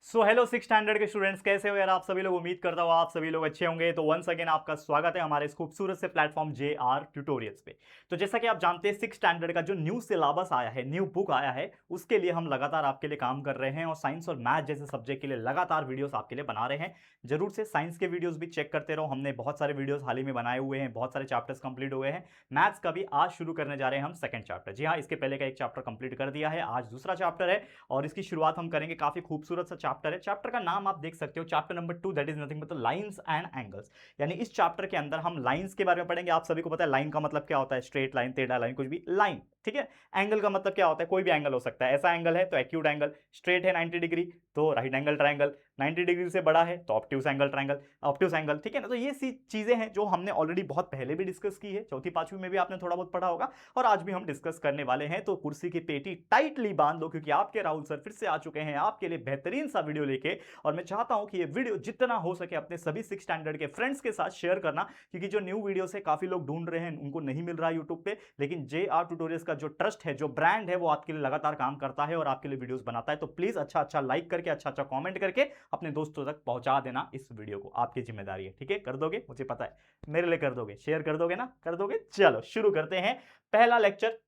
So hello six standard के students, कैसे हो यार आप सभी लोग। उम्मीद करता हूँ आप सभी लोग अच्छे होंगे। तो वंस अगेन आपका स्वागत है हमारे इस खूबसूरत से प्लेटफॉर्म JR ट्यूटोरियल्स पे। तो जैसा कि आप जानते हैं, सिक्स स्टैंडर्ड का जो न्यू सिलेबस आया है, न्यू बुक आया है, उसके लिए हम लगातार आपके लिए काम कर रहे हैं और साइंस और मैथ जैसे सब्जेक्ट के लिए लगातार वीडियोस आपके लिए बना रहे हैं। जरूर से साइंस के वीडियोस भी चेक करते रहो। हमने बहुत सारे वीडियोस हाल ही में बनाए हुए हैं, बहुत सारे चैप्टर्स कंप्लीट हुए हैं। मैथ्स का भी आज शुरू करने जा रहे हैं हम सेकंड चैप्टर। जी हाँ, इसके पहले का एक चैप्टर कंप्लीट कर दिया है, आज दूसरा चैप्टर है और इसकी शुरुआत हम करेंगे। काफी खूबसूरत सा चैप्टर है। चैप्टर का नाम आप देख सकते हो, chapter number 2, that is nothing but lines and angles. यानी इस चैप्टर के अंदर हम लाइंस के बारे में पढ़ेंगे। आप सभी को पता है लाइन का मतलब क्या होता है, स्ट्रेट लाइन, टेढ़ा लाइन, कुछ भी लाइन, ठीक है। एंगल का मतलब क्या होता है, कोई भी एंगल हो सकता है। ऐसा एंगल है तो एक्यूट एंगल, स्ट्रेट है 90 डिग्री तो राइट एंगल ट्रायंगल, 90 डिग्री से बड़ा है तो obtuse angle triangle, obtuse angle, ठीक है ना। तो ये सी चीजें हैं जो हमने ऑलरेडी बहुत पहले भी डिस्कस की है, चौथी पांचवी में भी आपने थोड़ा बहुत पढ़ा होगा और आज भी हम डिस्कस करने वाले हैं। तो कुर्सी की पेटी टाइटली बांध लो, क्योंकि आपके राहुल सर फिर से आ चुके हैं आपके लिए बेहतरीन सा वीडियो लेके। और मैं चाहता हूं कि ये वीडियो जितना हो सके अपने सभी सिक्स स्टैंडर्ड के फ्रेंड्स के साथ शेयर करना, क्योंकि जो न्यू वीडियो है काफी लोग ढूंढ रहे हैं, उनको नहीं मिल रहा है यूट्यूब पे। लेकिन JR ट्यूटोरियल्स का जो ट्रस्ट है, जो ब्रांड है, वो आपके लिए लगातार काम करता है और आपके लिए वीडियोस बनाता है। तो प्लीज अच्छा अच्छा लाइक करके, अच्छा अच्छा कमेंट करके अपने दोस्तों तक पहुंचा देना इस वीडियो को। आपकी जिम्मेदारी है, ठीक है। कर दोगे, मुझे पता है मेरे लिए कर दोगे, शेयर कर दोगे ना, कर दोगे। चलो शुरू करते हैं पहला लेक्चर।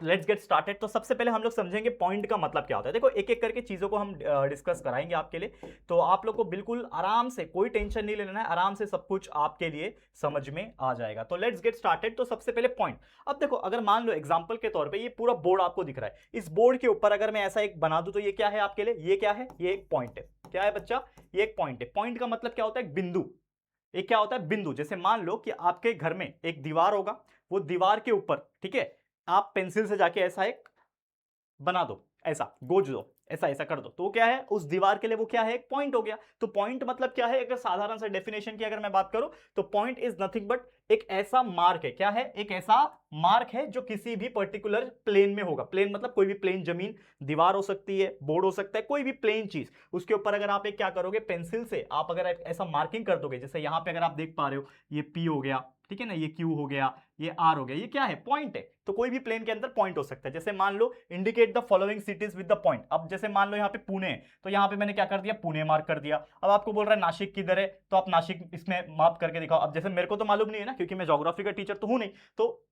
Let's get started. तो सबसे पहले हम लोग समझेंगे पॉइंट का मतलब क्या होता है। देखो, एक एक करके चीजों को हम डिस्कस कराएंगे आपके लिए। तो आप लोग को बिल्कुल आराम से, कोई टेंशन नहीं लेना है, आराम से सब कुछ आपके लिए समझ में आ जाएगा। तो लेट्स गेट स्टार्टेड। तो सबसे पहले पॉइंट। अब देखो, अगर मान लो एग्जांपल के तौर पे ये पूरा बोर्ड आपको दिख रहा है, इस बोर्ड के ऊपर अगर मैं ऐसा एक बना दूं तो ये क्या है आपके लिए, ये क्या है, ये एक पॉइंट है। क्या है बच्चा, ये एक पॉइंट है। पॉइंट का मतलब क्या होता है, एक बिंदु। एक क्या होता है, बिंदु। जैसे मान लो कि आपके घर में एक दीवार होगा, वो दीवार के ऊपर, ठीक है, आप पेंसिल से जाके ऐसा एक बना दो, ऐसा गोज दो, ऐसा ऐसा कर दो, तो क्या है, उस दीवार के लिए वो क्या है, एक पॉइंट हो गया। तो पॉइंट मतलब क्या है, अगर साधारण सा डेफिनेशन की अगर मैं बात करूं तो पॉइंट इज नथिंग बट एक ऐसा मार्क है। क्या है, एक ऐसा मार्क है जो किसी भी पर्टिकुलर प्लेन में होगा। प्लेन मतलब कोई भी प्लेन जमीन, दीवार हो सकती है, बोर्ड हो सकता है, कोई भी प्लेन चीज, उसके ऊपर अगर आप एक क्या करोगे, पेंसिल से आप अगर ऐसा मार्किंग कर दोगे। जैसे यहां पे अगर आप देख पा रहे हो, ये P हो गया, ठीक है ना, ये Q हो गया, ये R हो गया, ये क्या है, पॉइंट है। तो कोई भी प्लेन के अंदर पॉइंट हो सकता है। जैसे मान लो indicate the following cities with the point. अब जैसे मान लो यहाँ पे पुणे है, तो यहाँ पे मैंने क्या कर दिया, पुणे मार्क कर दिया। अब आपको बोल रहा है नासिक किधर है, तो आप नासिक इसमें मार्क करके दिखाओ। अब जैसे मेरे को तो मालूम नहीं है ना, क्योंकि मैं ज्योग्राफी का टीचर तो हूं नहीं, तो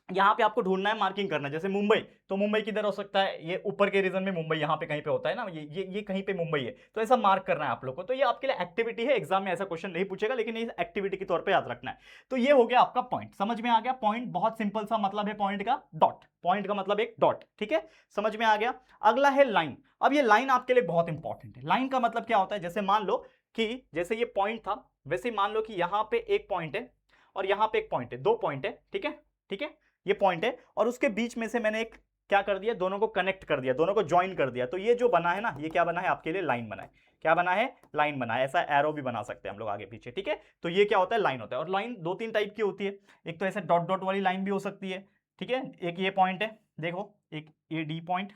यहाँ पे आपको ढूंढना है, मार्किंग करना है। जैसे मुंबई, तो मुंबई किधर हो सकता है, ये ऊपर के रीजन में मुंबई यहाँ पे कहीं पे होता है ना, ये कहीं पे मुंबई है, तो ऐसा मार्क करना है आप लोग को। तो ये आपके लिए एक्टिविटी है, एग्जाम में ऐसा क्वेश्चन नहीं पूछेगा, लेकिन ये एक्टिविटी के तौर पे याद रखना है। तो ये हो गया आपका पॉइंट, समझ में आ गया। पॉइंट बहुत सिंपल सा मतलब है पॉइंट का, डॉट। पॉइंट का मतलब एक डॉट, ठीक है, समझ में आ गया। अगला है लाइन। अब ये लाइन आपके लिए बहुत इंपॉर्टेंट है। लाइन का मतलब क्या होता है, जैसे मान लो कि जैसे ये पॉइंट था, वैसे मान लो कि यहाँ पे एक पॉइंट है और यहाँ पे एक पॉइंट है, दो पॉइंट है, ठीक है, ठीक है, ये पॉइंट है और उसके बीच में से मैंने एक क्या कर दिया, दोनों को कनेक्ट कर दिया, दोनों को ज्वाइन कर दिया। तो ये जो बना है ना, ये क्या बना है आपके लिए, लाइन बना है। क्या बना है, लाइन बना है। ऐसा एरो भी बना सकते हैं हम लोग आगे पीछे, ठीक है। तो ये क्या होता है, लाइन होता है। और लाइन दो तीन टाइप की होती है। एक तो ऐसे डॉट डॉट वाली लाइन भी हो सकती है, ठीक है। एक ये पॉइंट है, देखो, एक ये डी पॉइंट,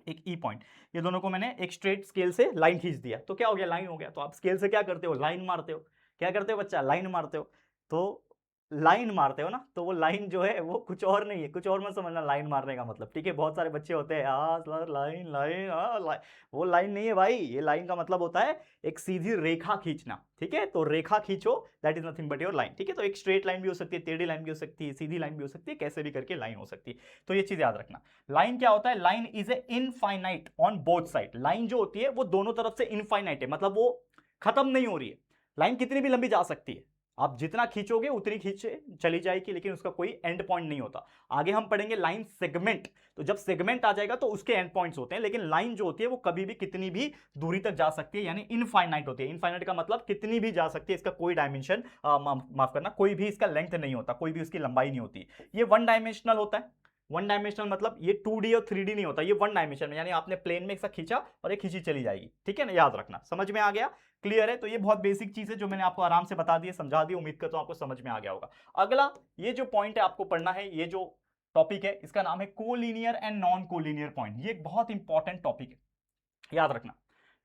एक ई पॉइंट, ये दोनों को मैंने एक स्ट्रेट स्केल से लाइन खींच दिया, तो क्या हो गया, लाइन हो गया। तो आप स्केल से क्या करते हो, लाइन मारते हो। क्या करते हो बच्चा, लाइन मारते हो। तो लाइन मारते हो ना, तो वो लाइन जो है वो कुछ और नहीं है, कुछ और मत समझना लाइन मारने का मतलब, ठीक है। बहुत सारे बच्चे होते हैं, हाँ सर लाइन लाइन, हाँ लाइन, वो लाइन नहीं है भाई। ये लाइन का मतलब होता है एक सीधी रेखा खींचना, ठीक है। तो रेखा खींचो, that is nothing but your line, ठीक है। तो एक स्ट्रेट लाइन भी हो सकती है, टेढ़ी लाइन भी हो सकती है, सीधी लाइन भी हो सकती है, कैसे भी करके लाइन हो सकती है। तो ये चीज याद रखना। लाइन क्या होता है, line is a infinite on both side. Line जो होती है वो दोनों तरफ से इनफाइनाइट है, मतलब वो खत्म नहीं हो रही है। लाइन कितनी भी लंबी जा सकती है, आप जितना खींचोगे उतनी खींचे चली जाएगी, लेकिन उसका कोई एंड पॉइंट नहीं होता। आगे हम पढ़ेंगे लाइन सेगमेंट। तो जब सेगमेंट आ जाएगा तो उसके एंड पॉइंट्स होते हैं, लेकिन लाइन जो होती है वो कभी भी कितनी भी दूरी तक जा सकती है, यानी इनफाइनाइट होती है। इनफाइनाइट का मतलब कितनी भी जा सकती है, इसका कोई डायमेंशन, माफ करना, कोई भी इसका लेंथ नहीं होता, कोई भी उसकी लंबाई नहीं होती। ये वन डायमेंशनल होता है। वन डायमेंशनल मतलब ये 2D और 3D नहीं होता, ये वन डायमेंशन में, यानी आपने प्लेन में एक सा खींचा और ये खींची चली जाएगी, ठीक है ना, याद रखना। समझ में आ गया, क्लियर है। तो ये बहुत बेसिक चीज है जो मैंने आपको आराम से बता दी, समझा दी, उम्मीद करता हूं आपको समझ में आ गया होगा। अगला ये जो पॉइंट है आपको पढ़ना है, ये जो टॉपिक है इसका नाम है collinear and non collinear point. ये एक बहुत इंपॉर्टेंट टॉपिक है, याद रखना,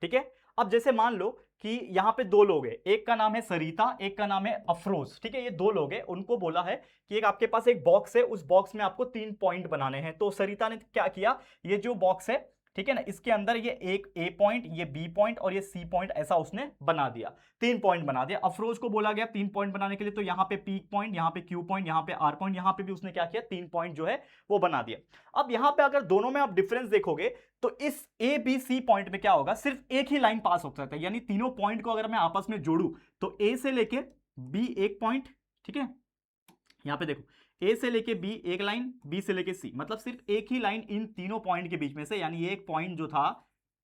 ठीक है। अब जैसे मान लो कि यहां पे दो लोग हैं, एक का नाम है सरिता, एक का नाम है अफरोज, ठीक है। ये दो लोग हैं, उनको बोला है कि एक आपके पास एक बॉक्स है, उस बॉक्स में आपको 3 पॉइंट बनाने हैं। तो सरिता ने क्या किया, ये जो बॉक्स है ठीक है ना। इसके अंदर ये एक ए पॉइंट, ये बी पॉइंट और ये सी पॉइंट ऐसा उसने बना दिया, 3 पॉइंट बना दिया। अफरोज को बोला गया 3 पॉइंट बनाने के लिए, तो यहाँ पे पी पॉइंट, यहाँ पे क्यू पॉइंट, यहाँ पे आर पॉइंट, यहाँ पे भी उसने क्या किया, 3 पॉइंट जो है वो बना दिया। अब यहाँ पे अगर दोनों में आप डिफरेंस देखोगे तो इस ए बी सी पॉइंट में क्या होगा, सिर्फ एक ही लाइन पास हो सकता है, यानी तीनों पॉइंट को अगर मैं आपस में जोड़ू तो ए से लेके बी एक पॉइंट, ठीक है, यहां पे देखो ए से लेके बी एक लाइन, बी से लेके सी, मतलब सिर्फ एक ही लाइन इन तीनों पॉइंट के बीच में से, यानी एक पॉइंट जो था,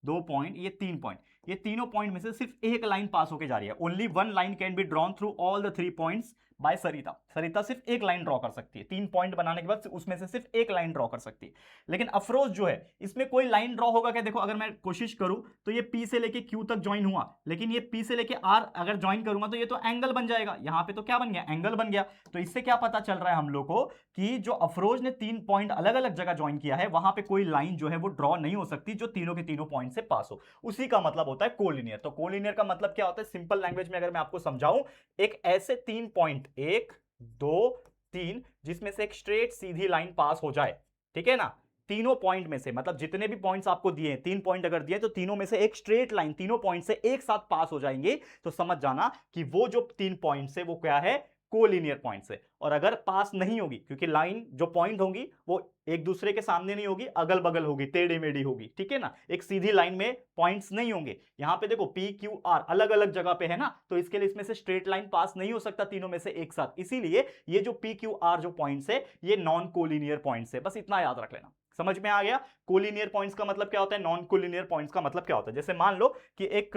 2 पॉइंट, ये 3 पॉइंट, ये तीनों पॉइंट में से सिर्फ एक लाइन पास होके जा रही है। Only one line can be drawn through all the 3 points by Sarita. Sarita सिर्फ एक लाइन ड्रॉ कर सकती है, 3 पॉइंट बनाने के बाद उसमें से सिर्फ एक लाइन ड्रॉ कर सकती है। लेकिन अफरोज जो है इसमें कोई लाइन ड्रॉ होगा क्या, देखो अगर मैं कोशिश करूं तो ये पी से लेके क्यू तक ज्वाइन हुआ, लेकिन ये पी से लेके आर अगर ज्वाइन करूंगा तो ये तो एंगल बन जाएगा, यहां पे तो क्या बन गया, एंगल बन गया। तो इससे क्या पता चल रहा है हम लोग को कि जो अफरोज ने 3 पॉइंट अलग अलग जगह ज्वाइन किया है वहां पे कोई लाइन जो है वो ड्रॉ नहीं हो सकती जो तीनों के तीनों पॉइंट से पास हो। उसी का मतलब होता है कोलिनियर। तो कोलिनियर का मतलब क्या होता है, सिंपल लैंग्वेज में अगर मैं आपको समझाऊं, एक ऐसे 3 पॉइंट, 1 2 3, जिसमें से एक स्ट्रेट सीधी लाइन पास हो जाए, ठीक है ना, तीनों पॉइंट में से, मतलब जितने भी पॉइंट्स आपको दिए, 3 पॉइंट अगर दिए तो तीनों में से एक स्ट्रेट लाइन तीनों पॉइंट से एक साथ पास हो जाएंगे, तो समझ जाना कि वो जो 3 पॉइंट है वो क्या है, कोलिनियर पॉइंट्स है। और अगर पास नहीं होगी, क्योंकि लाइन जो पॉइंट होंगी वो एक दूसरे के सामने नहीं होगी, अगल बगल होगी, टेढ़ी मेढ़ी होगी, ठीक है ना, एक सीधी लाइन में पॉइंट्स नहीं होंगे। यहां पे देखो पी क्यू आर अलग अलग जगह पे है ना, तो इसके लिए इसमें से स्ट्रेट लाइन पास नहीं हो सकता तीनों में से एक साथ, इसीलिए ये जो पी क्यू आर जो पॉइंट्स है ये नॉन कोलिनियर पॉइंट्स है। बस इतना याद रख लेना, समझ में आ गया। कोलिनियर पॉइंट्स का मतलब क्या होता है, नॉन कोलिनियर पॉइंट्स का मतलब क्या होता है। जैसे मान लो कि एक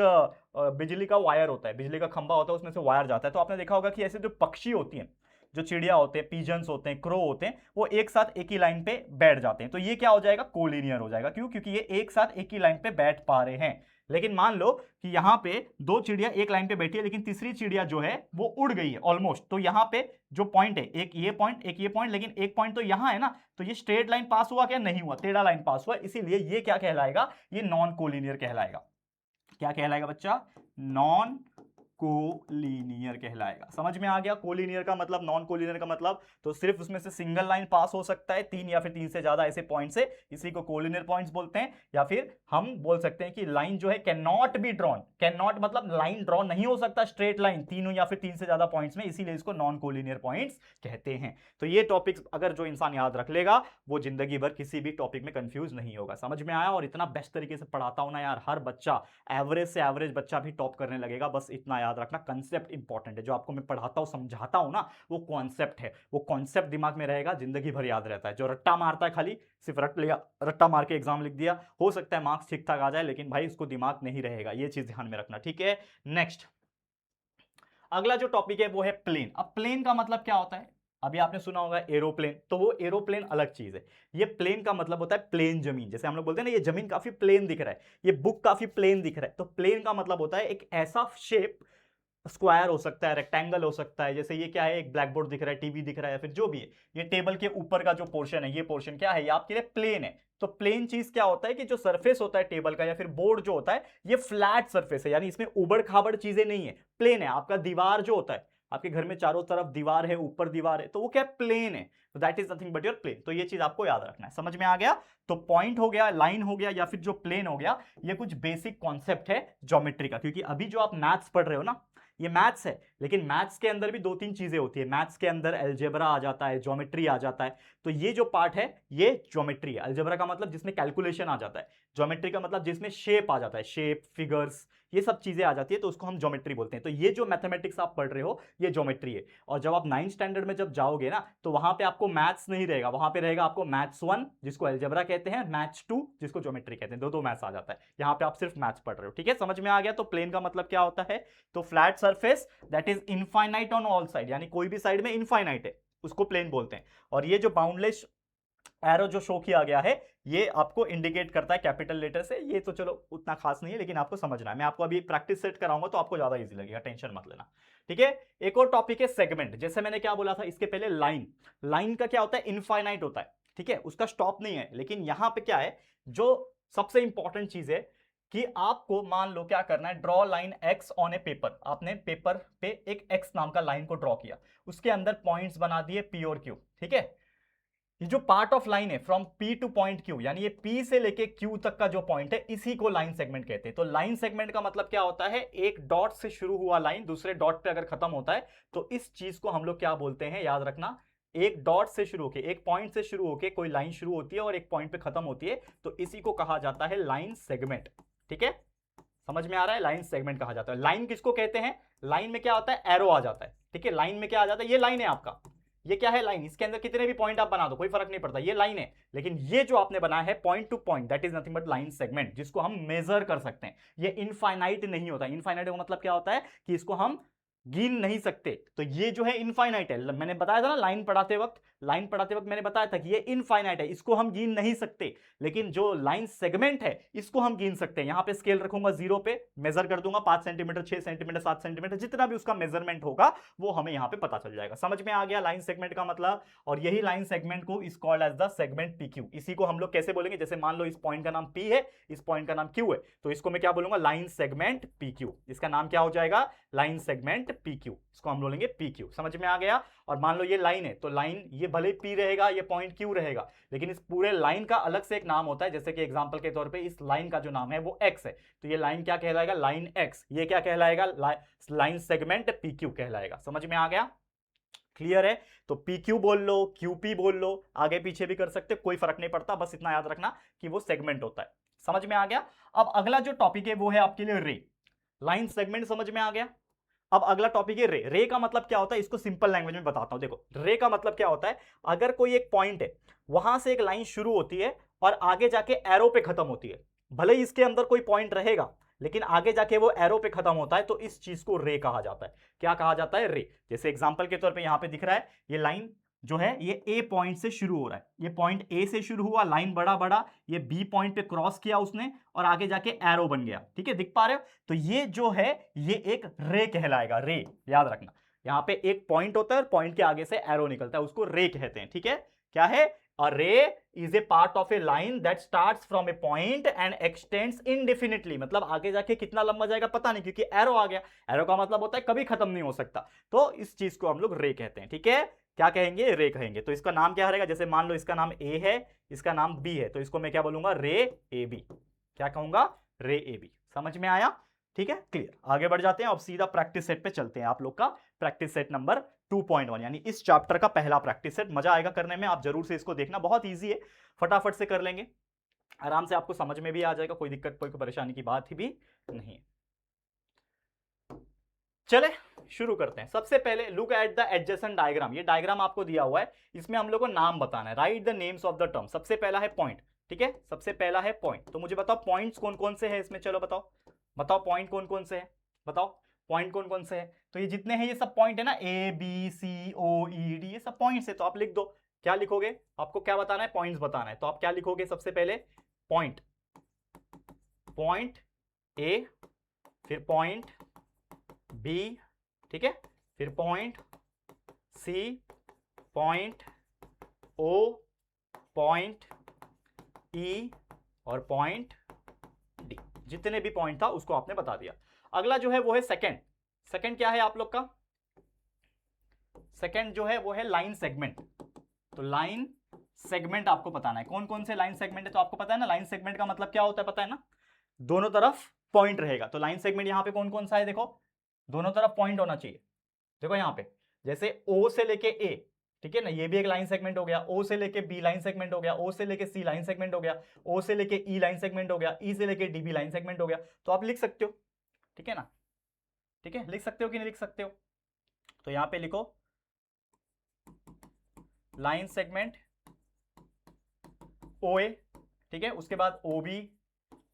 बिजली का वायर होता है, बिजली का खंभा होता है, उसमें से वायर जाता है, तो आपने देखा होगा कि ऐसे जो पक्षी होती हैं, जो चिड़िया होते हैं, पीजन्स होते हैं, क्रो होते हैं, वो एक साथ एक ही लाइन पे बैठ जाते हैं, तो ये क्या हो जाएगा, कोलिनियर हो जाएगा। क्यों, क्योंकि ये एक साथ एक ही लाइन पे बैठ पा रहे हैं। लेकिन मान लो कि यहां पे 2 चिड़िया एक लाइन पे बैठी है, लेकिन तीसरी चिड़िया जो है वो उड़ गई है ऑलमोस्ट, तो यहां पे जो पॉइंट है, एक ये पॉइंट एक ये पॉइंट, लेकिन एक पॉइंट तो यहां है ना, तो ये स्ट्रेट लाइन पास हुआ क्या, नहीं हुआ, टेढ़ा लाइन पास हुआ, इसीलिए ये क्या कहलाएगा, ये नॉन कोलिनियर कहलाएगा। क्या कहलाएगा बच्चा, नॉन कोलिनियर कहलाएगा। समझ में आ गया, कोलिनियर का मतलब, नॉन कोलिनियर का मतलब, तो सिर्फ उसमें से सिंगल लाइन पास हो सकता है, 3 या फिर 3 से ज्यादा ऐसे पॉइंट से, इसी को कोलिनियर पॉइंट्स बोलते हैं। या फिर हम बोल सकते हैं कि लाइन जो है can not be drawn, can not मतलब लाइन ड्रॉ नहीं हो सकता स्ट्रेट लाइन तीनों या फिर 3 से ज्यादा पॉइंट्स में, इसीलिए इसको नॉन कोलिनियर पॉइंट्स कहते हैं। तो ये टॉपिक्स अगर जो इंसान याद रख लेगा वो जिंदगी भर किसी भी टॉपिक में कंफ्यूज नहीं होगा। समझ में आया, और इतना बेस्ट तरीके से पढ़ाता हूं ना यार, हर बच्चा, एवरेज से एवरेज बच्चा भी टॉप करने लगेगा। बस इतना याद रखना, कंसेप्ट इंपॉर्टेंट है, जो आपको मैं पढ़ाता हूं समझाता हूं ना, वो कॉन्सेप्ट है, वो कॉन्सेप्ट दिमाग में रहेगा, जिंदगी भर याद रहता है। जो रट्टा मारता है खाली, सिर्फ रट लिया, रट्टा मार के एग्जाम लिख दिया, हो सकता है मार्क्स ठीक ठाक आ जाए, लेकिन भाई उसको दिमाग नहीं रहेगा, ये चीज ध्यान में रखना, ठीक है। नेक्स्ट अगला जो टॉपिक है वो है प्लेन। अब प्लेन का मतलब क्या होता है, अभी आपने सुना होगा एरोप्लेन, तो वो एरोप्लेन अलग चीज है। ये प्लेन का मतलब होता है प्लेन जमीन, जैसे हम लोग बोलते हैं ना ये जमीन काफी प्लेन दिख रहा है, ये बुक काफी प्लेन दिख रहा है, तो प्लेन का मतलब होता है एक ऐसा शेप, स्क्वायर हो सकता है, रेक्टेंगल हो सकता है, जैसे ये क्या है, एक ब्लैक बोर्ड दिख रहा है, टीवी दिख रहा है, या फिर जो भी है, ये टेबल के ऊपर का जो पोर्शन है, ये पोर्शन क्या है, ये आपके लिए प्लेन है। तो प्लेन चीज क्या होता है कि जो सरफेस होता है टेबल का या फिर बोर्ड जो होता है, ये फ्लैट सरफेस है, यानी इसमें उबड़ खाबड़ चीजें नहीं है, प्लेन है। आपका दीवार जो होता है, आपके घर में चारों तरफ दीवार है, ऊपर दीवार है, तो वो क्या प्लेन है, तो that is nothing but your plane. तो ये चीज आपको याद रखना है, समझ में आ गया। तो पॉइंट हो गया, लाइन हो गया, या फिर जो प्लेन हो गया, ये कुछ बेसिक कॉन्सेप्ट है ज्योमेट्री का। क्योंकि अभी जो आप मैथ्स पढ़ रहे हो ना, ये मैथ्स है, लेकिन मैथ्स के अंदर भी 2-3 चीजें होती है। मैथ्स के अंदर अलजेब्रा आ जाता है, ज्योमेट्री आ जाता है, तो ये जो पार्ट है ये ज्योमेट्री है। अलजेब्रा का मतलब जिसमें कैलकुलेशन आ जाता है, ज्योमेट्री का मतलब जिसमें शेप आ जाता है, शेप, फिगर्स, ये सब चीजें आ जाती है, तो उसको हम ज्योमेट्री बोलते हैं। तो ये जो मैथमेटिक्स आप पढ़ रहे हो ये ज्योमेट्री है। और जब आप 9th स्टैंडर्ड में जब जाओगे ना, तो वहां पे आपको मैथ्स नहीं रहेगा, वहां पे रहेगा आपको मैथ्स 1 जिसको अलजेब्रा कहते हैं, मैथ्स 2 जिसको ज्योमेट्री कहते हैं, दो मैथ्स आ जाता है। यहाँ पे आप सिर्फ मैथ्स पढ़ रहे हो, ठीक है, समझ में आ गया। तो प्लेन का मतलब क्या होता है, तो flat surface that is infinite on all side, यानी कोई भी साइड में इनफाइनाइट है, उसको प्लेन बोलते हैं। और ये जो बाउंडलेस एरो जो शो किया गया है, ये आपको इंडिकेट करता है कैपिटल लेटर से। ये तो चलो उतना खास नहीं है, लेकिन आपको समझना है, मैं आपको अभी प्रैक्टिस सेट कराऊंगा तो आपको ज्यादा इजी लगेगा, टेंशन मत लेना, ठीक है। एक और टॉपिक है सेगमेंट। जैसे मैंने क्या बोला था इसके पहले, लाइन, लाइन का क्या होता है, इनफाइनाइट होता है, ठीक है, उसका स्टॉप नहीं है। लेकिन यहां पे क्या है, जो सबसे इंपॉर्टेंट चीज है कि आपको मान लो क्या करना है, draw line x on A paper. आपने पेपर पे एक एक्स नाम का लाइन को ड्रॉ किया, उसके अंदर पॉइंट्स बना दिए पी और क्यू, ठीक है। ये जो पार्ट ऑफ लाइन है from P two point Q, यानी ये P से लेके Q तक का जो पॉइंट है इसी को लाइन सेगमेंट कहते हैं। तो लाइन सेगमेंट का मतलब क्या होता है, एक डॉट से शुरू हुआ लाइन दूसरे डॉट पे अगर खत्म होता है तो इस चीज को हम लोग क्या बोलते हैं, याद रखना, एक डॉट से शुरू होके, एक पॉइंट से शुरू होके कोई लाइन शुरू होती है और एक पॉइंट पे खत्म होती है, तो इसी को कहा जाता है लाइन सेगमेंट। ठीक है, समझ में आ रहा है, लाइन सेगमेंट कहा जाता है। लाइन किसको कहते हैं, लाइन में क्या होता है, एरो आ जाता है। ठीक है, लाइन में क्या आ जाता है, ये लाइन है आपका, ये क्या है, लाइन, इसके अंदर कितने भी पॉइंट आप बना दो कोई फर्क नहीं पड़ता, ये लाइन है। लेकिन ये जो आपने बनाया है point two point, that is nothing but line segment, जिसको हम मेजर कर सकते हैं। ये इनफाइनाइट नहीं होता। इनफाइनाइट का मतलब क्या होता है कि इसको हम गिन नहीं सकते। तो ये जो है इनफाइनाइट है, मैंने बताया था ना लाइन पढ़ाते वक्त मैंने बताया था कि ये इनफाइनाइट है, इसको हम गिन नहीं सकते। लेकिन जो लाइन सेगमेंट है इसको हम गिन सकते हैं। यहां पे स्केल रखूंगा 0 पे, मेजर कर दूंगा 5 सेंटीमीटर, 6 सेंटीमीटर, 7 सेंटीमीटर, जितना भी उसका मेजरमेंट होगा वो हमें यहां पे पता चल जाएगा। समझ में आ गया लाइन सेगमेंट का मतलब। और यही लाइन सेगमेंट को is called as the segment PQ। इसी को हम लोग कैसे बोलेंगे, जैसे मान लो इस पॉइंट का नाम P है, इस पॉइंट का नाम Q है, तो इसको मैं क्या बोलूंगा, लाइन सेगमेंट PQ। इसका नाम क्या हो जाएगा, लाइन सेगमेंट PQ। इसको हम बोलेंगे PQ। समझ में आ गया। और मान लो ये लाइन है, तो लाइन ये भले P रहेगा, ये पॉइंट Q रहेगा, लेकिन इस पूरे लाइन का अलग से एक नाम होता है। जैसे कि एग्जांपल के तौर पे इस लाइन का जो नाम है वो X है, तो ये लाइन क्या कहलाएगा, लाइन X। ये क्या कहलाएगा, लाइन सेगमेंट PQ कहलाएगा। समझ में आ गया, क्लियर है। तो PQ बोल लो, QP बोल लो, आगे पीछे भी कर सकते, कोई फर्क नहीं पड़ता, बस इतना याद रखना कि वो सेगमेंट होता है। समझ में आ गया। अब अगला जो टॉपिक है वो है आपके लिए रे। लाइन सेगमेंट समझ में आ गया। अब अगला टॉपिक है रे। रे का मतलब क्या होता है, इसको सिंपल लैंग्वेज में बताता हूं। देखो, रे का मतलब क्या होता है, अगर कोई एक पॉइंट है, वहां से एक लाइन शुरू होती है और आगे जाके एरो पे खत्म होती है, भले ही इसके अंदर कोई पॉइंट रहेगा लेकिन आगे जाके वो एरो पे खत्म होता है, तो इस चीज को रे कहा जाता है। क्या कहा जाता है, रे। जैसे एग्जांपल के तौर पे यहां पे दिख रहा है, ये लाइन जो है ये ए पॉइंट से शुरू हो रहा है, ये पॉइंट ए से शुरू हुआ, लाइन बड़ा बड़ा, ये बी पॉइंट पे क्रॉस किया उसने और आगे जाके एरो बन गया। ठीक है, दिख पा रहे हो। तो ये जो है ये एक रे कहलाएगा, रे, याद रखना। यहां पे एक पॉइंट होता है और पॉइंट के आगे से एरो निकलता है, उसको रे कहते हैं। ठीक है, क्या है, a ray is a part of a line that starts from a point and extends indefinitely. मतलब आगे जाके कितना लंबा जाएगा पता नहीं, क्योंकि एरो आ गया। एरो का मतलब होता है कभी खत्म नहीं हो सकता, तो इस चीज को हम लोग रे कहते हैं। ठीक है, क्या कहेंगे, रे कहेंगे। तो इसका नाम क्या रहेगा, जैसे मान लो इसका नाम ए है, इसका नाम बी है, तो इसको मैं क्या बोलूंगा, रे ए बी। क्या कहूंगा, रे ए बी। समझ में आया, ठीक है, क्लियर। आगे बढ़ जाते हैं, अब सीधा प्रैक्टिस सेट पे चलते हैं। आप लोग का प्रैक्टिस सेट नंबर 2.1, यानी इस चैप्टर का पहला प्रैक्टिस सेट। मजा आएगा करने में, आप जरूर से इसको देखना, बहुत ईजी है, फटाफट से कर लेंगे, आराम से आपको समझ में भी आ जाएगा, कोई दिक्कत कोई परेशानी की बात ही भी नहीं है। चले शुरू करते हैं। सबसे पहले look at the adjacent diagram. ये डायग्राम आपको दिया हुआ है, इसमें हम लोग को नाम बताना है, right the names of the term. सबसे पहला है पॉइंट, ठीक है, सबसे पहला है पॉइंट। तो मुझे बताओ पॉइंट्स कौन कौन से हैं इसमें, चलो बताओ, बताओ पॉइंट कौन कौन से हैं, बताओ पॉइंट कौन कौन से हैं। तो ये जितने हैं ये सब पॉइंट है ना, A B C O E D, ये सब पॉइंट्स है। तो आप लिख दो, क्या लिखोगे, आपको क्या बताना है, पॉइंट्स बताना है। तो आप क्या लिखोगे, सबसे पहले पॉइंट, पॉइंट ए, फिर पॉइंट बी, ठीक है, फिर point C, point O, point E और पॉइंट डी। जितने भी पॉइंट था उसको आपने बता दिया। अगला जो है वो है सेकंड। सेकंड क्या है आप लोग का, सेकंड जो है वो है लाइन सेगमेंट। तो लाइन सेगमेंट आपको बताना है, कौन कौन से लाइन सेगमेंट है। तो आपको पता है ना लाइन सेगमेंट का मतलब क्या होता है, पता है ना, दोनों तरफ पॉइंट रहेगा। तो लाइन सेगमेंट यहां पे कौन कौन सा है, देखो, दोनों तरफ पॉइंट होना चाहिए। देखो यहां पे जैसे O से लेके A, ठीक है ना, ये भी एक लाइन सेगमेंट हो गया। O से लेके B लाइन सेगमेंट हो गया, O से लेके C लाइन सेगमेंट हो गया, O से लेके E लाइन सेगमेंट हो गया, E से लेके D भी लाइन सेगमेंट हो गया। तो आप लिख सकते हो, ठीक है ना, ठीक है, लिख सकते हो कि नहीं लिख सकते हो। तो यहां पे लिखो लाइन सेगमेंट OA, ठीक है, उसके बाद OB,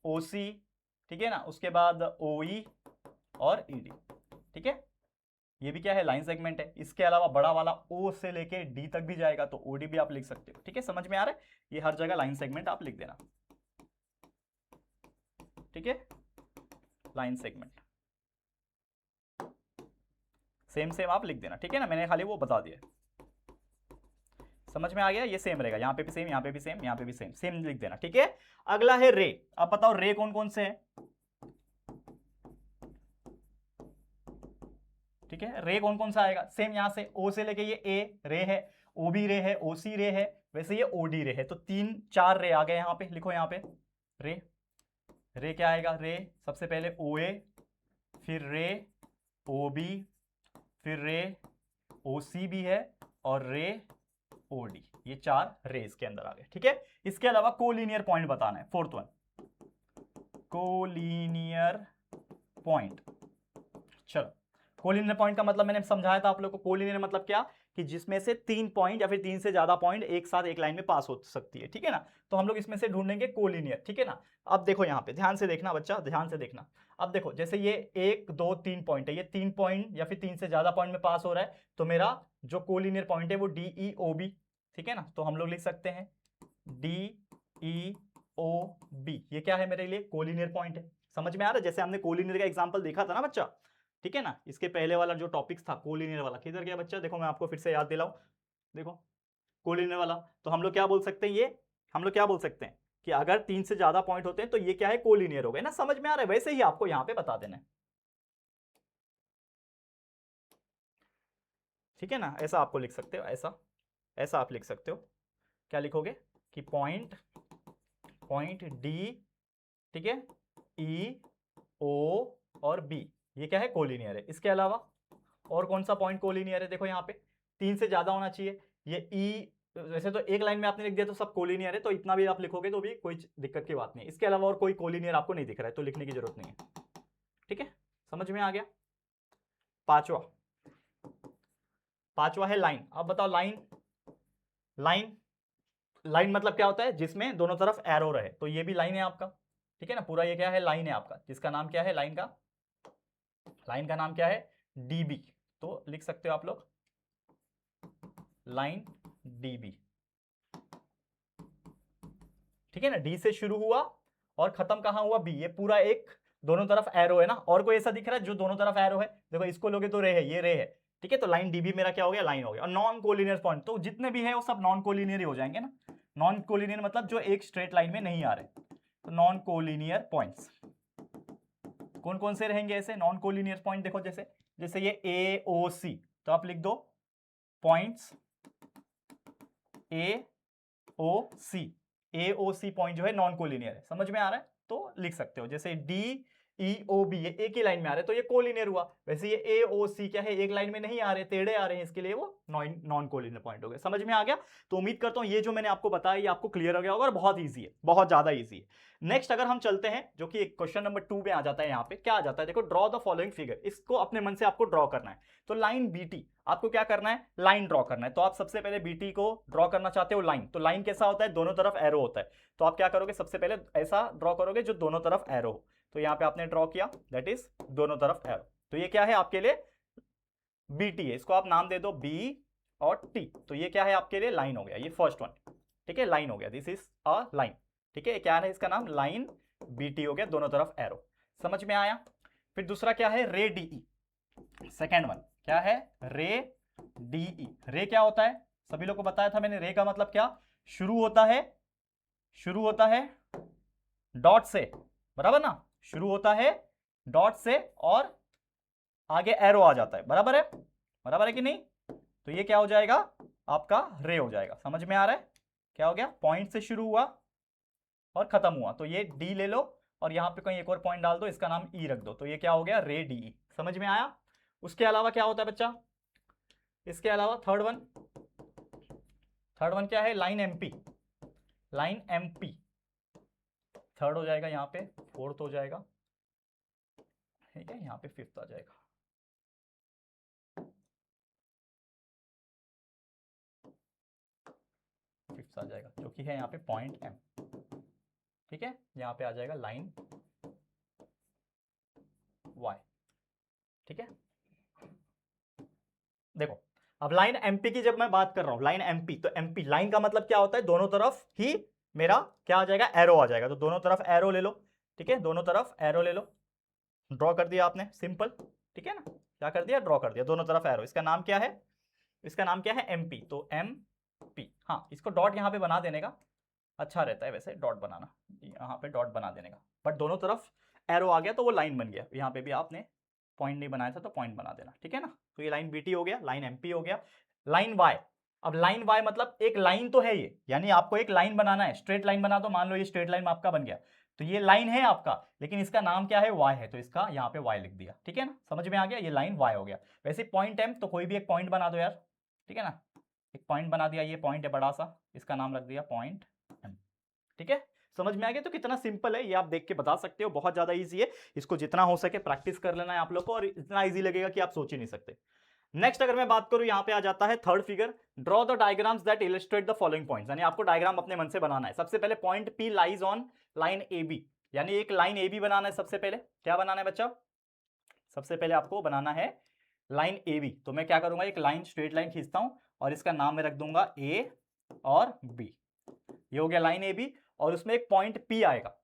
OC, ठीक है ना, उसके बाद OE और ED, ठीक है, ये भी क्या है, लाइन सेगमेंट है। इसके अलावा बड़ा वाला O से लेके D तक भी जाएगा, तो OD भी आप लिख सकते हो। ठीक है, समझ में आ रहा है, ये हर जगह लाइन सेगमेंट आप लिख देना, ठीक है, लाइन सेगमेंट सेम सेम आप लिख देना, ठीक है ना, मैंने खाली वो बता दिया। समझ में आ गया, ये सेम रहेगा, यहां पे भी सेम, यहां पे भी सेम, यहां पे भी सेम, सेम लिख देना, ठीक है। अगला है रे। अब बताओ रे कौन कौन से है, ठीक है, रे कौन कौन सा आएगा, सेम यहां से O से लेके ये A रे है, OB रे है, OC रे है, वैसे ये OD रे है। तो 3-4 रे आ गए यहाँ पे, लिखो यहाँ पे रे। रे क्या आएगा? रे सबसे पहले OA, फिर रे OB, फिर रे OC भी है, और रे OD। ये 4 रे इसके अंदर आ गए, ठीक है। इसके अलावा कोलिनियर पॉइंट बताना है, फोर्थ वन, कोलिनियर पॉइंट। चलो, कोलिनियर पॉइंट का मतलब मैंने समझाया था आप लोग को। कोलिनियर मतलब क्या, कि जिसमें से 3 पॉइंट या फिर 3 से ज्यादा पॉइंट एक साथ एक लाइन में पास हो सकती है, ठीक है ना। तो हम लोग इसमें से ढूंढेंगे कोलिनियर, ठीक है ना। अब देखो यहाँ पे ध्यान से देखना बच्चा, ध्यान से देखना। अब देखो जैसे ये 1 2 3 पॉइंट है, ये 3 पॉइंट या फिर 3 से ज्यादा पॉइंट में पास हो रहा है, तो मेरा जो कोलिनियर पॉइंट है वो DEOB, ठीक है ना। तो हम लोग लिख सकते हैं DEOB। ये क्या है मेरे लिए? कोलिनियर पॉइंट है। समझ में आ रहा है? जैसे हमने कोलिनियर का एग्जांपल देखा था ना बच्चा, ठीक है ना। इसके पहले वाला जो टॉपिक्स था कोलिनियर वाला, किधर गया बच्चा? देखो मैं आपको फिर से याद दिलाऊं। देखो कोलिनियर वाला, तो हम लोग क्या बोल सकते हैं, ये हम लोग क्या बोल सकते हैं कि अगर 3 से ज्यादा पॉइंट होते हैं तो ये क्या है? कोलिनियर हो गए ना। समझ में आ रहा है? वैसे ही आपको यहाँ पे बता देना है, ठीक है ना। ऐसा आपको लिख सकते हो, ऐसा ऐसा आप लिख सकते हो। क्या लिखोगे कि पॉइंट डी, ठीक है, E O और B, ये क्या है? कोलिनियर है। इसके अलावा और कौन सा पॉइंट कोलिनियर है? देखो यहाँ पे 3 से ज्यादा होना चाहिए। ये E, वैसे तो एक लाइन में आपने लिख दिया तो सब कोलिनियर है, तो इतना भी आप लिखोगे तो भी कोई दिक्कत की बात नहीं है। इसके अलावा और कोई कोलिनियर आपको नहीं दिख रहा है तो लिखने की जरूरत नहीं है, ठीक है। समझ में आ गया? पांचवा, पांचवा है लाइन। अब बताओ लाइन, लाइन लाइन मतलब क्या होता है? जिसमें दोनों तरफ एरो रहे। तो ये भी लाइन है आपका, ठीक है ना। पूरा ये क्या है? लाइन है आपका, जिसका नाम क्या है? लाइन का नाम क्या है? DB। तो लिख सकते हो आप लोग लाइन DB, ठीक है ना। D से शुरू हुआ और खत्म कहां हुआ? B। ये पूरा एक दोनों तरफ एरो है ना। और कोई ऐसा दिख रहा है जो दोनों तरफ एरो है? देखो इसको लोगे तो रे है, ये रे है, ठीक है। तो लाइन DB मेरा क्या हो गया? लाइन हो गया। और नॉन कोलिनियर पॉइंट तो जितने भी है वो सब नॉन कोलिनियर ही हो जाएंगे ना। नॉन कोलिनियर मतलब जो एक स्ट्रेट लाइन में नहीं आ रहे, तो नॉन कोलिनियर पॉइंट्स कौन कौन से रहेंगे ऐसे नॉन कोलिनियर पॉइंट? देखो जैसे जैसे ये AOC, तो आप लिख दो पॉइंट्स AOC। AOC पॉइंट जो है नॉन कोलिनियर है। समझ में आ रहा है? तो लिख सकते हो जैसे DEOB, ये एक ही लाइन में आ रहे तो ये कोलिनियर हुआ। वैसे ये AOC क्या है? एक लाइन में नहीं आ रहे, टेढ़े आ रहे हैं, इसके लिए वो नॉन कोलिनियर पॉइंट हो गए। समझ में आ गया? तो उम्मीद करता हूं ये जो मैंने आपको बताया ये आपको क्लियर हो गया होगा, और बहुत ईजी है, बहुत ज्यादा ईजी है। नेक्स्ट अगर हम चलते हैं, जो कि क्वेश्चन नंबर 2 में आ जाता है, यहाँ पे क्या आ जाता है? देखो ड्रॉ द फॉलोइंग फिगर। इसको अपने मन से आपको ड्रॉ करना है। तो लाइन BT आपको क्या करना है? लाइन ड्रॉ करना है। तो आप सबसे पहले BT को ड्रॉ करना चाहते हो लाइन। तो लाइन कैसा होता है? दोनों तरफ एरो होता है। तो आप क्या करोगे? सबसे पहले ऐसा ड्रॉ करोगे जो दोनों तरफ एरो हो। तो यहाँ पे आपने ड्रॉ किया, दैट इज दोनों तरफ एरो। तो ये क्या है आपके लिए? BT है। इसको आप नाम दे दो B और T। तो ये क्या है आपके लिए? लाइन हो गया, ये फर्स्ट वन, ठीक है, लाइन हो गया। दिस इज अ लाइन, ठीक है। क्या है इसका नाम? लाइन BT हो गया, दोनों तरफ एरो। समझ में आया? फिर दूसरा क्या है? रे DE। सेकेंड वन क्या है? रे DE। रे क्या होता है? सभी लोग को बताया था मैंने। रे का मतलब क्या? शुरू होता है डॉट से, बराबर ना। शुरू होता है डॉट से और आगे एरो आ जाता है, बराबर है कि नहीं? तो ये क्या हो जाएगा? आपका रे हो जाएगा। समझ में आ रहा है? क्या हो गया? पॉइंट से शुरू हुआ और खत्म हुआ, तो ये D ले लो और यहां पे कहीं एक और पॉइंट डाल दो, इसका नाम E रख दो। तो ये क्या हो गया? रे DE। समझ में आया? उसके अलावा क्या होता है बच्चा? इसके अलावा थर्ड वन क्या है? Line MP। थर्ड हो जाएगा, यहाँ पे फोर्थ हो जाएगा, ठीक है, यहाँ पे फिफ्थ आ जाएगा। फिफ्थ आ जाएगा जो कि है यहाँ पे पॉइंट M, ठीक है। यहाँ पे आ जाएगा लाइन Y, ठीक है। देखो अब लाइन MP की जब मैं बात कर रहा हूं, लाइन MP, तो MP लाइन का मतलब क्या होता है? दोनों तरफ ही मेरा क्या आ जाएगा? एरो आ जाएगा। तो दोनों तरफ एरो ले लो, ठीक है, दोनों तरफ एरो ले लो। ड्रॉ कर दिया आपने, सिंपल, ठीक है ना। क्या कर दिया? ड्रॉ कर दिया, दोनों तरफ एरो। इसका नाम क्या है? इसका नाम क्या है? MP। तो MP, हाँ, इसको डॉट यहाँ पे बना देने का अच्छा रहता है वैसे, डॉट बनाना, यहाँ पे डॉट बना देने का। बट दोनों तरफ एरो आ गया तो वो लाइन बन गया। यहाँ पे भी आपने पॉइंट नहीं बनाया था तो पॉइंट बना देना, ठीक है ना। तो ये लाइन BT हो गया, लाइन MP हो गया। लाइन Y, अब लाइन y मतलब एक लाइन तो है ये, यानी आपको एक लाइन बनाना है, स्ट्रेट लाइन बना दो, मान लो ये स्ट्रेट लाइन आपका बन गया, तो ये लाइन है आपका, लेकिन इसका नाम क्या है, y है, तो इसका यहाँ पे y लिख दिया, ठीक है ना, समझ में आ गया, ये लाइन y हो गया। वैसे पॉइंट m, तो कोई भी एक पॉइंट बना दो यार, ठीक है ना, एक पॉइंट बना दिया, ये पॉइंट है बड़ा सा, इसका नाम रख दिया पॉइंट m, ठीक है, समझ में आ गया। तो कितना सिंपल है ये आप देख के बता सकते हो, बहुत ज्यादा इजी है, इसको जितना हो सके प्रैक्टिस कर लेना है आप लोग को, और इतना इजी लगेगा कि आप सोच ही नहीं सकते। नेक्स्ट अगर मैं बात करूं, यहां पे आ जाता है third figure, draw the diagrams that illustrate the following points, यानी आपको डायग्राम अपने मन से बनाना है। सबसे पहले point P lies on line AB, यानी एक लाइन AB बनाना है। सबसे पहले क्या बनाना है बच्चा, सबसे पहले आपको बनाना है लाइन AB। तो मैं क्या करूंगा, एक लाइन स्ट्रेट लाइन खींचता हूं और इसका नाम मैं रख दूंगा A और B। ये हो गया लाइन AB, और उसमें एक पॉइंट P आएगा,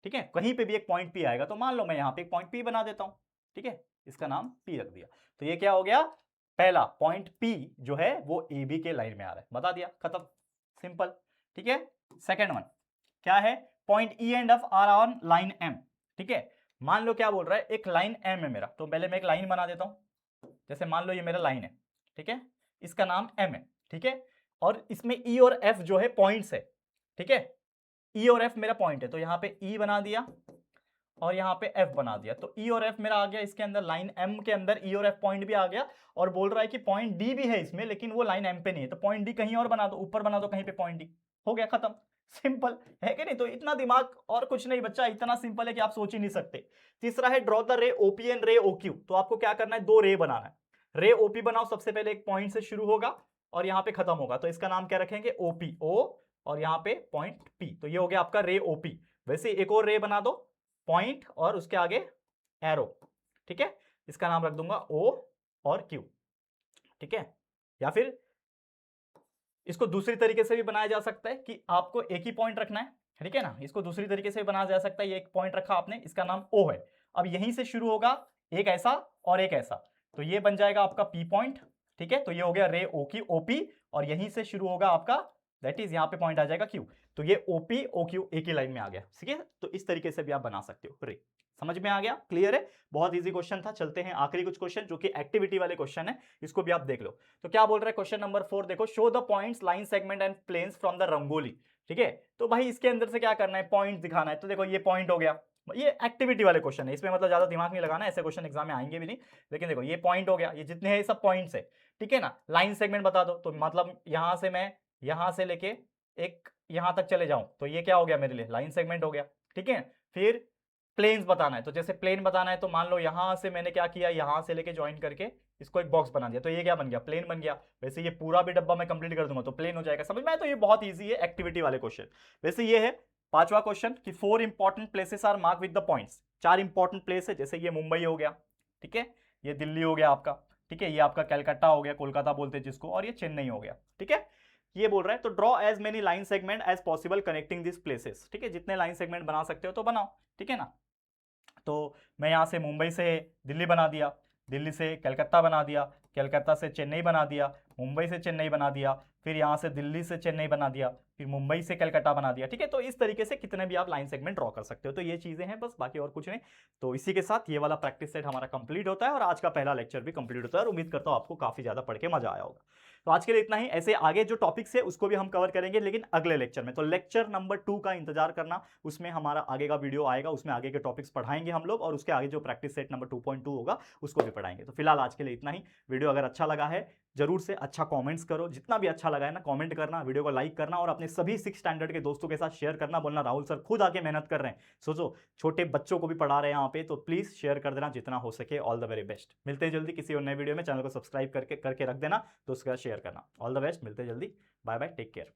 ठीक है, कहीं पे भी एक पॉइंट P आएगा, तो मान लो मैं यहां पे एक पॉइंट P बना देता हूं, ठीक है, इसका नाम P रख दिया। तो ये क्या हो गया, पहला पॉइंट P जो है वो AB के लाइन में आ रहा है, बता दिया, खत्म, सिंपल, ठीक है। सेकेंड वन क्या है, point E and F are on line M, ठीक है, मान लो क्या बोल रहा है, एक लाइन M है मेरा, तो पहले मैं एक लाइन बना देता हूं, जैसे मान लो ये मेरा लाइन है, ठीक है, इसका नाम M है, ठीक है, और इसमें E और F जो है पॉइंट्स है, ठीक है, E और F मेरा पॉइंट है, तो यहां पे E बना दिया और यहां पे F बना दिया, तो E और F मेरा आ गया इसके अंदर, लाइन M के अंदर E और F पॉइंट भी आ गया, और बोल रहा है कि पॉइंट D भी है इसमें, लेकिन वो लाइन M पे नहीं है, तो पॉइंट D कहीं और बना दो, ऊपर बना दो कहीं पे पॉइंट D, हो गया खत्म, सिंपल है कि नहीं। तो इतना दिमाग और कुछ नहीं बच्चा, इतना सिंपल है कि आप सोच ही नहीं सकते। तीसरा है ड्रॉ द रे OP एंड रे OQ, तो आपको क्या करना है, दो रे बनाना है। रे OP बनाओ, सबसे पहले एक पॉइंट से शुरू होगा और यहाँ पे खत्म होगा, तो इसका नाम क्या रखेंगे, OP, O, और यहाँ पे पॉइंट P, तो ये हो गया आपका रे OP। वैसे एक और रे बना दो, पॉइंट और उसके आगे एरो, ठीक है, इसका नाम रख दूंगा O और Q, ठीक है। या फिर इसको दूसरी तरीके से भी बनाया जा सकता है कि आपको एक ही पॉइंट रखना है, ठीक है ना, इसको दूसरी तरीके से भी बनाया जा सकता है, ये एक पॉइंट रखा आपने, इसका नाम O है, अब यहीं से शुरू होगा एक ऐसा और एक ऐसा, तो ये बन जाएगा आपका P पॉइंट, ठीक है, तो ये हो गया रे OP, और यहीं से शुरू होगा आपका, दैट इज यहाँ पे पॉइंट आ जाएगा Q, तो ये OP OQ एक ही लाइन में आ गया, ठीक है। तो इस तरीके से भी आप बना सकते हो रे, समझ में आ गया, क्लियर है, बहुत इजी क्वेश्चन था। चलते हैं आखिरी कुछ क्वेश्चन जो कि एक्टिविटी वाले क्वेश्चन है, इसको भी आप देख लो। तो क्या बोल रहा है क्वेश्चन नंबर 4, देखो, show the points line segment and planes from the rangoli, ठीक है, तो भाई इसके अंदर से क्या करना है, पॉइंट दिखाना है, तो देखो ये पॉइंट हो गया, ये एक्टिविटी वाले क्वेश्चन है, इसमें मतलब ज्यादा दिमाग नहीं लगाना, ऐसे क्वेश्चन एग्जाम में आएंगे भी नहीं, लेकिन देखो ये पॉइंट हो गया, ये जितने हैं सब पॉइंट्स है, ठीक है ना। लाइन सेगमेंट बता दो, तो मतलब यहां से मैं यहां से लेके एक यहां तक चले जाऊं, तो ये क्या हो गया मेरे लिए, लाइन सेगमेंट हो गया, ठीक है। फिर प्लेन्स बताना है, तो जैसे प्लेन बताना है, तो मान लो यहां से मैंने क्या किया, यहां से लेके ज्वाइन करके इसको एक बॉक्स बना दिया, तो ये क्या बन गया, प्लेन बन गया। वैसे ये पूरा भी डब्बा मैं कंप्लीट कर दूंगा तो प्लेन हो जाएगा, समझ में आया। तो ये बहुत इजी है एक्टिविटी वाले क्वेश्चन। वैसे ये है पांचवा क्वेश्चन कि 4 important places are mark with the points, 4 important place है, जैसे ये मुंबई हो गया, ठीक है, ये दिल्ली हो गया आपका, ठीक है, ये आपका कलकत्ता हो गया, कोलकाता बोलते हैं जिसको, और ये चेन्नई हो गया, ठीक है। ये बोल रहा है तो draw as many line segment as possible connecting this places, ठीक है, जितने लाइन सेगमेंट बना सकते हो तो बनाओ, ठीक है ना। तो मैं यहाँ से मुंबई से दिल्ली बना दिया, दिल्ली से कलकत्ता बना दिया, कलकत्ता से चेन्नई बना दिया, मुंबई से चेन्नई बना दिया, फिर यहाँ से दिल्ली से चेन्नई बना दिया, फिर मुंबई से कलकत्ता बना दिया, ठीक है। तो इस तरीके से कितने भी आप लाइन सेगमेंट ड्रॉ कर सकते हो, तो ये चीजें हैं बस, बाकी और कुछ नहीं। तो इसी के साथ ये वाला प्रैक्टिस सेट हमारा कंप्लीट होता है और आज का पहला लेक्चर भी कंप्लीट होता है, और उम्मीद करता हूँ आपको काफी ज्यादा पढ़ के मजा आया होगा। तो आज के लिए इतना ही, ऐसे आगे जो टॉपिक्स है उसको भी हम कवर करेंगे, लेकिन अगले लेक्चर में। तो लेक्चर नंबर 2 का इंतजार करना, उसमें हमारा आगे का वीडियो आएगा, उसमें आगे के टॉपिक्स पढ़ाएंगे हम लोग, और उसके आगे जो प्रैक्टिस सेट नंबर 2.2 होगा उसको भी पढ़ाएंगे। तो फिलहाल आज के लिए इतना ही। वीडियो अगर अच्छा लगा है जरूर से अच्छा कमेंट्स करो, जितना भी अच्छा लगा है ना कमेंट करना, वीडियो को लाइक करना, और अपने सभी 6 स्टैंडर्ड के दोस्तों के साथ शेयर करना, बोलना राहुल सर खुद आके मेहनत कर रहे हैं, सोचो छोटे बच्चों को भी पढ़ा रहे हैं यहाँ पे, तो प्लीज शेयर कर देना जितना हो सके। ऑल द वेरी बेस्ट, मिलते हैं जल्दी किसी और नए वीडियो में, चैनल को सब्सक्राइब करके रख देना, दोस्तों के साथ शेयर करना। ऑल द बेस्ट, मिलते हैं जल्दी, बाय बाय, टेक केयर।